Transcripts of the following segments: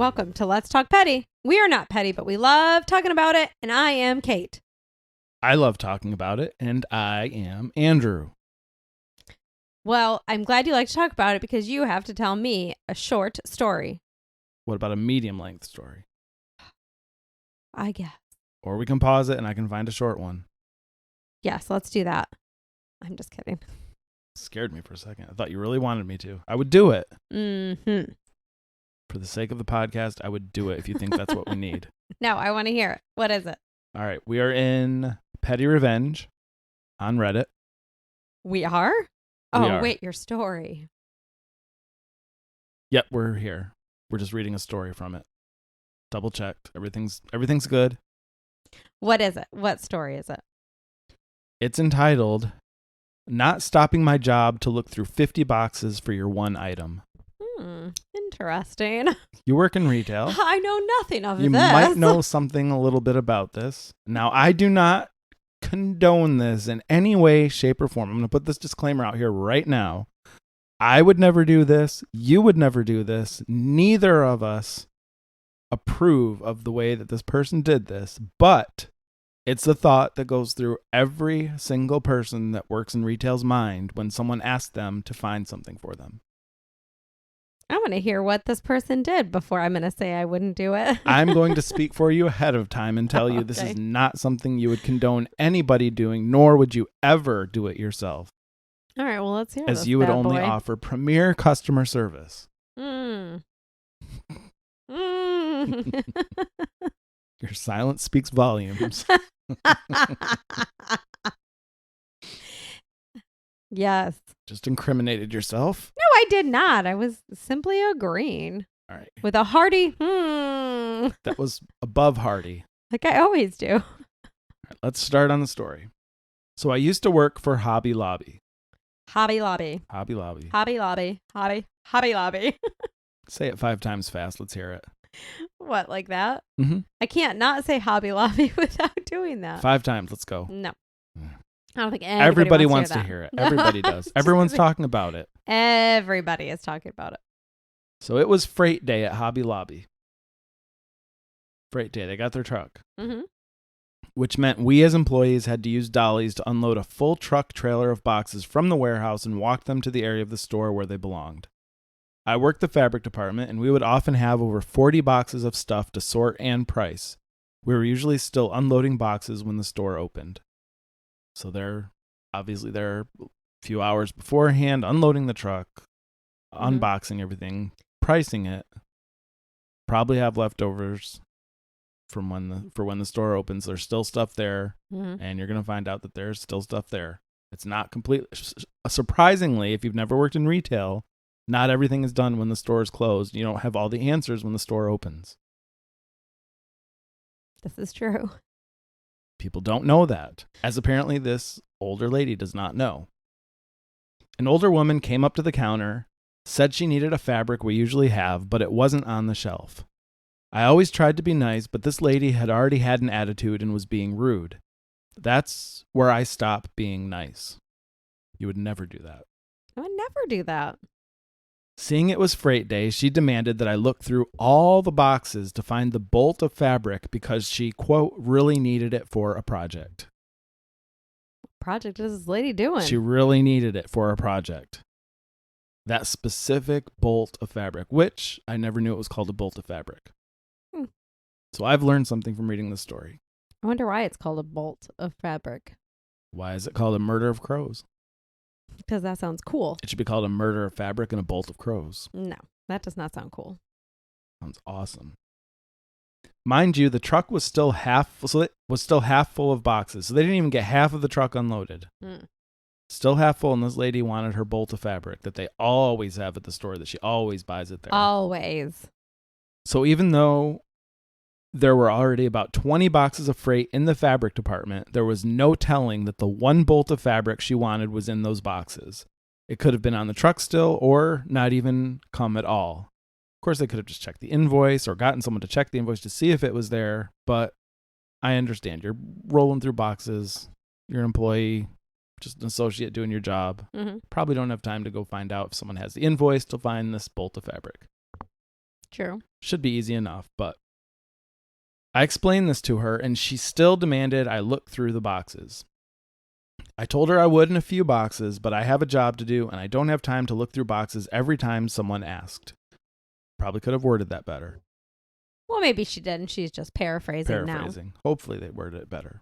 Welcome to Let's Talk Petty. We are not petty, but we love talking about it, and I am Kate. I love talking about it, and I am Andrew. Well, I'm glad you like to talk about it because you have to tell me a short story. What about a medium-length story? I guess. Or we can pause it and I can find a short one. Yes, let's do that. I'm just kidding. Scared me for a second. I thought you really wanted me to. I would do it. Mm-hmm. For the sake of the podcast, I would do it if you think that's what we need. No, I want to hear it. What is it? All right. We are in Petty Revenge on Reddit. We are? We Oh, are. wait, your story. Yep, we're here. We're just reading a story from it. Double checked. Everything's good. What is it? What story is it? It's entitled, Not Stopping My Job to Look Through 50 Boxes for Your One Item. Interesting. You work in retail. I know nothing of You this. might know something a little bit about this. Now, I do not condone this in any way, shape, or form. I'm going to put this disclaimer out here right now. I would never do this. You would never do this. Neither of us approve of the way that this person did this, but it's a thought that goes through every single person that works in retail's mind when someone asks them to find something for them. I want to hear what this person did before I'm going to say I wouldn't do it. I'm going to speak for you ahead of time and tell you this is not something you would condone anybody doing, nor would you ever do it yourself. All right, well, let's hear As this you would bad only boy. offer premier customer service. Your silence speaks volumes. Yes. Just incriminated yourself. No, I did not. I was simply agreeing All right. with a hearty That was above hearty. like I always do. All right, let's start on the story. So I used to work for Hobby Lobby. Hobby Lobby. Hobby Lobby. Hobby Lobby. Hobby Lobby. Say it 5 times fast. Let's hear it. What, like that? Mm-hmm. I can't not say Hobby Lobby without doing that. 5 times. Let's go. No. Yeah. I don't think Everybody wants to hear it. Everybody does. Everyone's talking about it. Everybody is talking about it. So it was freight day at Hobby Lobby. Freight day. They got their truck. Mm-hmm. Which meant we as employees had to use dollies to unload a full truck trailer of boxes from the warehouse and walk them to the area of the store where they belonged. I worked the fabric department, and we would often have over 40 boxes of stuff to sort and price. We were usually still unloading boxes when the store opened. So they're obviously there a few hours beforehand, unloading the truck, unboxing everything, pricing it. Probably have leftovers from when the store opens. There's still stuff there, and you're gonna find out that there's still stuff there. It's not completely. Surprisingly, if you've never worked in retail, not everything is done when the store is closed. You don't have all the answers when the store opens. This is true. People don't know that, as apparently this older lady does not know. An older woman came up to the counter, said she needed a fabric we usually have, but it wasn't on the shelf. I always tried to be nice, but this lady had already had an attitude and was being rude. That's where I stop being nice. You would never do that. I would never do that. Seeing it was freight day, she demanded that I look through all the boxes to find the bolt of fabric because she, quote, really needed it for a project. What project is this lady doing? She really needed it for a project. That specific bolt of fabric, which I never knew it was called a bolt of fabric. So I've learned something from reading this story. I wonder why it's called a bolt of fabric. Why is it called a murder of crows? Because that sounds cool. It should be called a murder of fabric and a bolt of crows. No, that does not sound cool. Sounds awesome. Mind you, the truck was still half full of boxes, so they didn't even get half of the truck unloaded. Still half full, and this lady wanted her bolt of fabric that they always have at the store, that she always buys it there. Always. So even though there were already about 20 boxes of freight in the fabric department, there was no telling that the one bolt of fabric she wanted was in those boxes. It could have been on the truck still, or not even come at all. Of course, they could have just checked the invoice or gotten someone to check the invoice to see if it was there, but I understand. You're rolling through boxes. You're an employee, just an associate doing your job. Probably don't have time to go find out if someone has the invoice to find this bolt of fabric. True. Should be easy enough, but I explained this to her, and she still demanded I look through the boxes. I told her I would in a few boxes, but I have a job to do, and I don't have time to look through boxes every time someone asked. Probably could have worded that better. Well, maybe she didn't. She's just paraphrasing now. Hopefully they worded it better.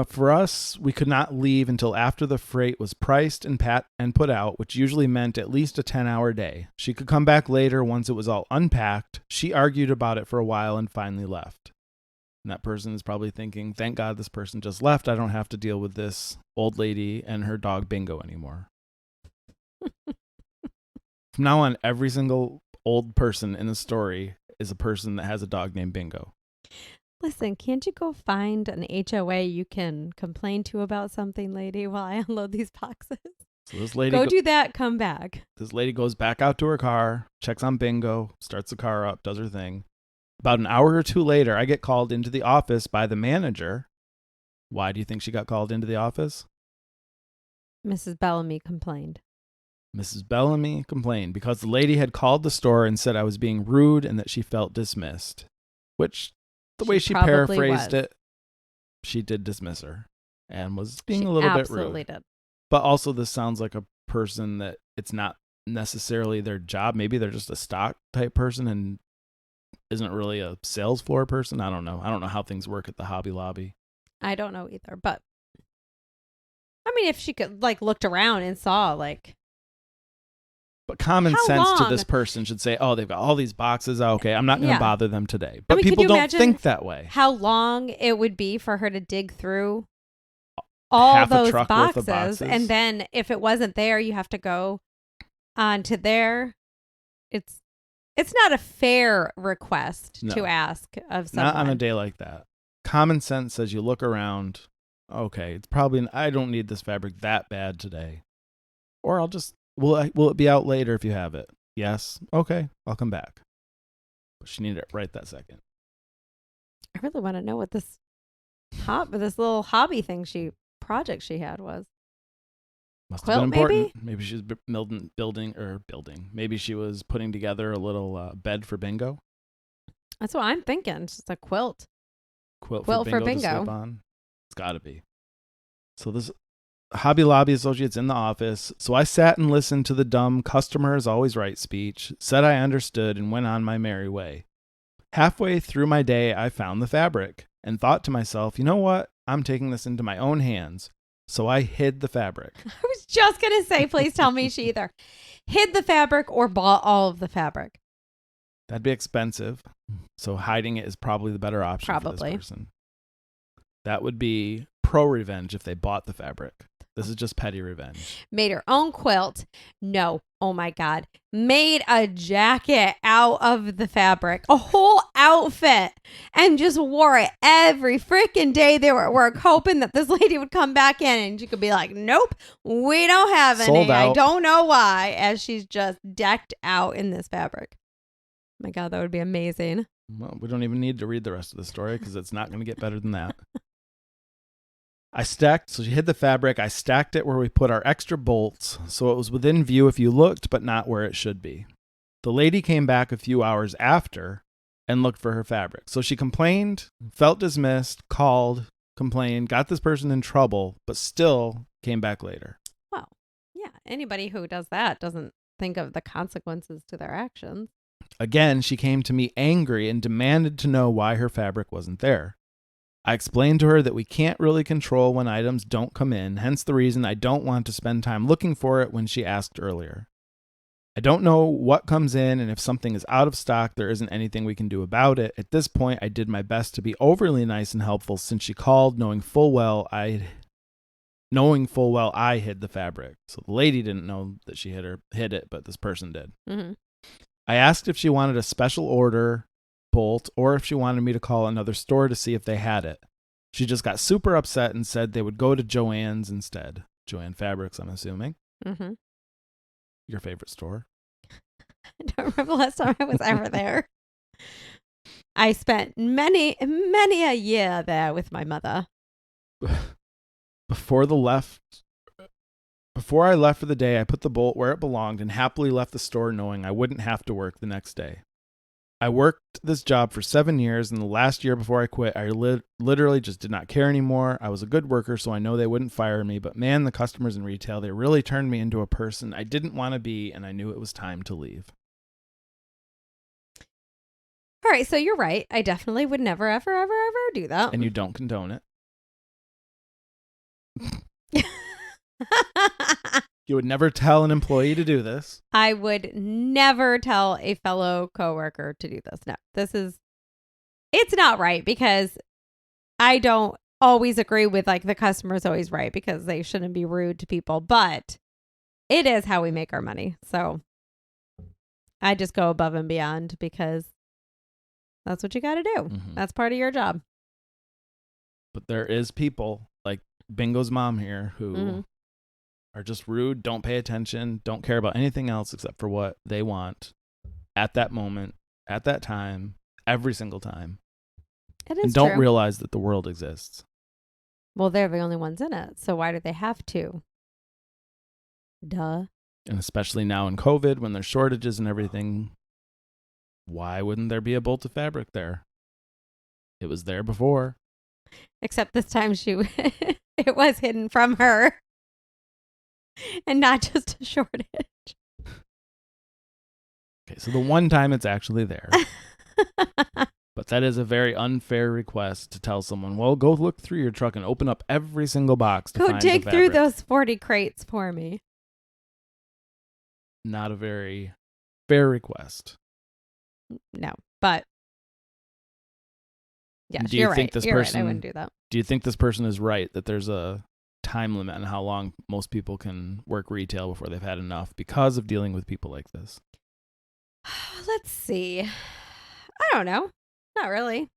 For us, we could not leave until after the freight was priced and put out, which usually meant at least a 10-hour day. She could come back later once it was all unpacked. She argued about it for a while and finally left. And that person is probably thinking, thank God this person just left. I don't have to deal with this old lady and her dog Bingo anymore. From now on, every single old person in the story is a person that has a dog named Bingo. Listen, can't you go find an HOA you can complain to about something, lady, while I unload these boxes? So this lady do that, come back. This lady goes back out to her car, checks on Bingo, starts the car up, does her thing. About an hour or two later, I get called into the office by the manager. Why do you think she got called into the office? Mrs. Bellamy complained. Mrs. Bellamy complained because the lady had called the store and said I was being rude and that she felt dismissed, which the way she paraphrased it, she did dismiss her and was being a little bit rude. Absolutely did. But also this sounds like a person that it's not necessarily their job. Maybe they're just a stock type person and isn't really a sales floor person. I don't know. I don't know how things work at the Hobby Lobby. I don't know either. But I mean, if she could looked around and saw But common sense to this person should say, oh, they've got all these boxes. Oh, okay, I'm not going to bother them today. But people don't think that way. How long it would be for her to dig through all those boxes. And then if it wasn't there, you have to go on to there. It's not a fair request to ask of someone. Not on a day like that. Common sense says you look around. Okay, it's probably, I don't need this fabric that bad today. Or I'll just, will it be out later if you have it? Yes. Okay, I'll come back. But she needed it right that second. I really want to know what this little hobby thing project she had was. Must have been important. Maybe she was building. Maybe she was putting together a little bed for Bingo. That's what I'm thinking. It's just a quilt. Quilt for Bingo to sleep on. It's got to be. So this Hobby Lobby associate's in the office. So I sat and listened to the dumb customer is always right speech, said I understood, and went on my merry way. Halfway through my day, I found the fabric and thought to myself, you know what? I'm taking this into my own hands. So I hid the fabric. I was just going to say, please tell me she either hid the fabric or bought all of the fabric. That'd be expensive. So hiding it is probably the better option for this person. That would be pro-revenge if they bought the fabric. This is just petty revenge. Made her own quilt. No. Oh my God. Made a jacket out of the fabric. A whole outfit. And just wore it every freaking day they were at work, hoping that this lady would come back in and she could be like, nope, we don't have any. Sold out. I don't know why. As she's just decked out in this fabric. Oh my God, that would be amazing. Well, we don't even need to read the rest of the story because it's not going to get better than that. So she hid the fabric. I stacked it where we put our extra bolts, so it was within view if you looked, but not where it should be. The lady came back a few hours after and looked for her fabric. So she complained, felt dismissed, called, complained, got this person in trouble, but still came back later. Well, yeah, anybody who does that doesn't think of the consequences to their actions. Again, she came to me angry and demanded to know why her fabric wasn't there. I explained to her that we can't really control when items don't come in, hence the reason I don't want to spend time looking for it when she asked earlier. I don't know what comes in, and if something is out of stock, there isn't anything we can do about it. At this point, I did my best to be overly nice and helpful since she called knowing full well I hid the fabric. So the lady didn't know that she hid it, but this person did. Mm-hmm. I asked if she wanted a special order bolt or if she wanted me to call another store to see if they had it. She just got super upset and said they would go to Joann's instead. Joann Fabrics, I'm assuming. Mm-hmm. Your favorite store? I don't remember the last time I was ever there. I spent many a year there with my mother. Before the left Before I left for the day, I put the bolt where it belonged and happily left the store knowing I wouldn't have to work the next day. I worked this job for 7 years, and the last year before I quit, I literally just did not care anymore. I was a good worker, so I know they wouldn't fire me, but man, the customers in retail, they really turned me into a person I didn't want to be, and I knew it was time to leave. All right, so you're right. I definitely would never, ever, ever, ever do that. And you don't condone it. You would never tell an employee to do this. I would never tell a fellow coworker to do this. No, it's not right, because I don't always agree with like the customer's always right, because they shouldn't be rude to people, but it is how we make our money. So I just go above and beyond, because that's what you got to do. Mm-hmm. That's part of your job. But there is people like Bingo's mom here who are just rude, don't pay attention, don't care about anything else except for what they want at that moment, at that time, every single time. It is and don't true. realize that the world exists. Well, they're the only ones in it, so why do they have to? Duh. And especially now in COVID, when there's shortages and everything, why wouldn't there be a bolt of fabric there? It was there before. Except this time it was hidden from her. And not just a shortage. Okay, so the one time it's actually there. But that is a very unfair request to tell someone, well, go look through your truck and open up every single box to go find dig the through fabric. those 40 crates for me. Not a very fair request. No, but yes, Do you you're think right. this You're person, right. I wouldn't do that. Do you think this person is right that there's a time limit on how long most people can work retail before they've had enough because of dealing with people like this? Let's see. I don't know. Not really.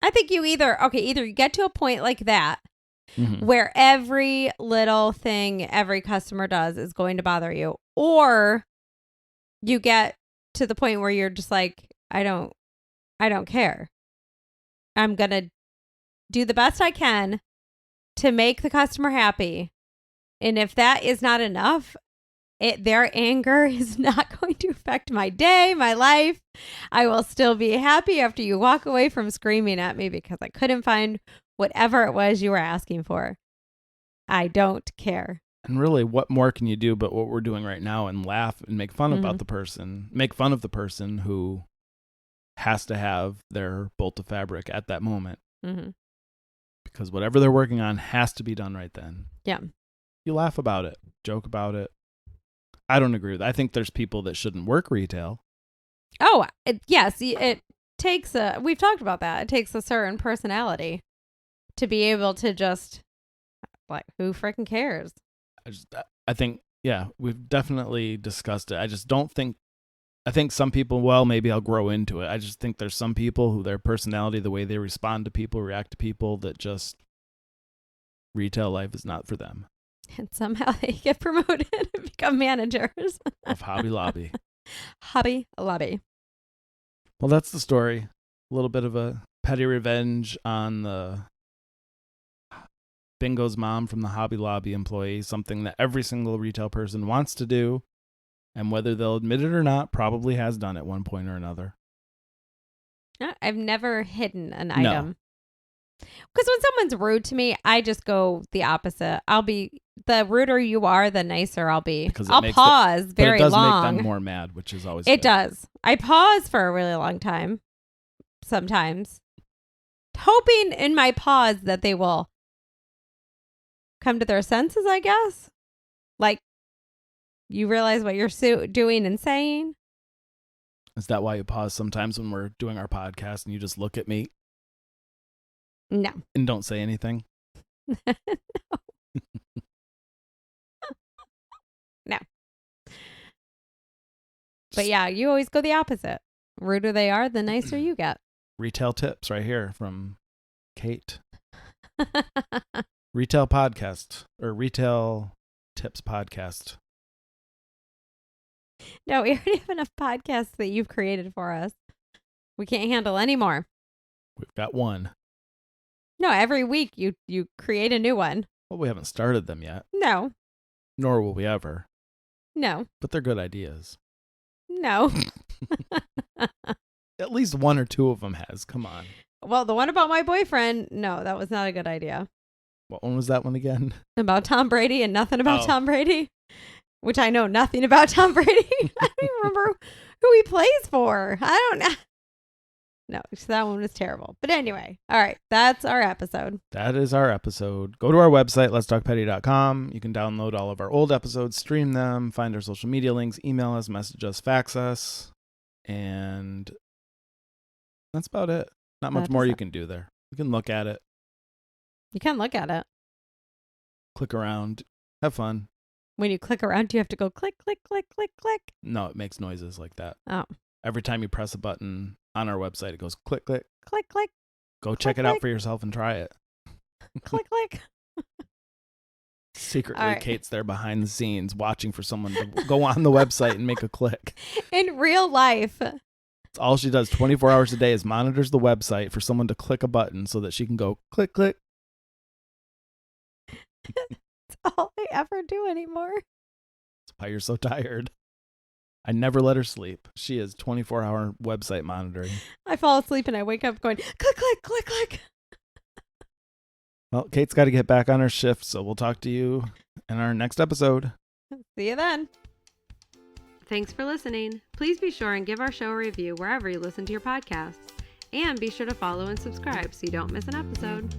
I think you either you get to a point like that where every little thing every customer does is going to bother you, or you get to the point where you're just like, I don't care. I'm going to do the best I can to make the customer happy. And if that is not enough, their anger is not going to affect my day, my life. I will still be happy after you walk away from screaming at me because I couldn't find whatever it was you were asking for. I don't care. And really, what more can you do but what we're doing right now and laugh and make fun about the person, make fun of the person who has to have their bolt of fabric at that moment. Because whatever they're working on has to be done right then. Yeah. You laugh about it, joke about it. I don't agree with that. I think there's people that shouldn't work retail. Oh, yes. It takes we've talked about that. It takes a certain personality to be able to just, like, who freaking cares? I think, yeah, we've definitely discussed it. I just don't think, I think some people, well, maybe I'll grow into it. I just think there's some people who their personality, the way they respond to people, react to people, that just retail life is not for them. And somehow they get promoted and become managers of Hobby Lobby. Hobby Lobby. Well, that's the story. A little bit of a petty revenge on the Bingo's mom from the Hobby Lobby employee, something that every single retail person wants to do, and whether they'll admit it or not, probably has done at one point or another. I've never hidden an item. Because when someone's rude to me, I just go the opposite. The ruder you are, the nicer I'll be. I'll pause very long. But it does make them more mad, which is always It good. does. I pause for a really long time, sometimes, hoping in my pause that they will come to their senses, I guess. Like, you realize what you're doing and saying. Is that why you pause sometimes when we're doing our podcast and you just look at me? No. And don't say anything? No. No. But yeah, you always go the opposite. Ruder they are, the nicer you get. Retail tips right here from Kate. Retail podcast, or Retail Tips podcast. No, we already have enough podcasts that you've created for us. We can't handle any more. We've got one. No, every week you create a new one. Well, we haven't started them yet. No. Nor will we ever. No. But they're good ideas. No. At least one or two of them has. Come on. Well, the one about my boyfriend, no, that was not a good idea. What one was that one again? About Tom Brady and nothing about Oh. Tom Brady, which I know nothing about Tom Brady. I don't even remember who he plays for. I don't know. No, so that one was terrible. But anyway, all right, that's our episode. That is our episode. Go to our website, letstalkpetty.com. You can download all of our old episodes, stream them, find our social media links, email us, message us, fax us. And that's about it. Not much more you can do there. You can look at it, You can look at it. click around, have fun. When you click around, do you have to go click, click, click, click, click? No, it makes noises like that. Oh. Every time you press a button on our website, it goes click, click. Click, click, Go check it out for yourself and try it. click, click. Secretly, All right. Kate's there behind the scenes watching for someone to go on the website and make a click. In real life. It's all she does 24 hours a day is monitors the website for someone to click a button so that she can go click, click. That's all I ever do anymore. That's why you're so tired. I never let her sleep. She is 24-hour website monitoring. I fall asleep and I wake up going click, click, click, click. Well, Kate's got to get back on her shift, so we'll talk to you in our next episode. See you then. Thanks for listening. Please be sure and give our show a review wherever you listen to your podcasts. And be sure to follow and subscribe so you don't miss an episode.